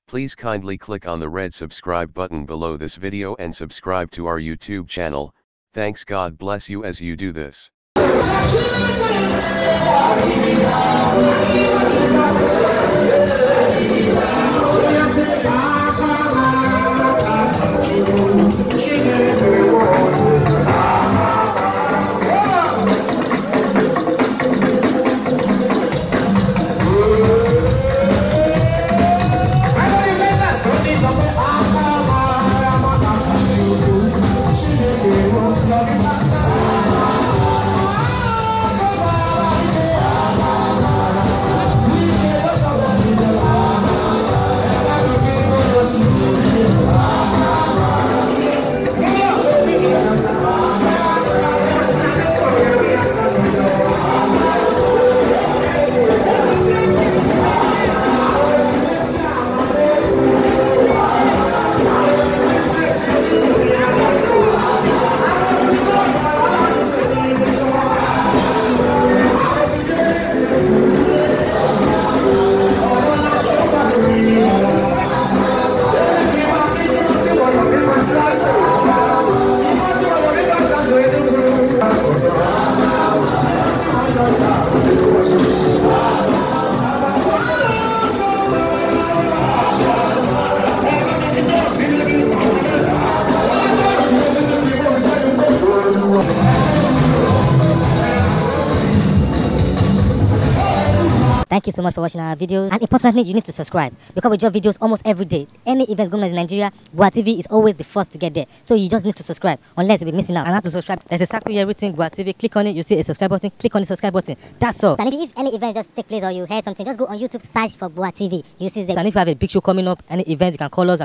Please kindly click on the red subscribe button below this video and subscribe to our YouTube channel. Thanks, God bless you as you do this. Thank you so much for watching our videos, and importantly, you need to subscribe because we drop videos almost every day. Any events going on in Nigeria, Gua TV is always the first to get there, so you just need to subscribe unless you'll be missing out. And how to subscribe? There's a circle here written Gua TV. Click on it, you see a subscribe button. Click on the subscribe button. That's all. And if any event just take place or you heard something, just go on YouTube, search for Gua TV. You see the. And if you have a big show coming up, any event, you can call us.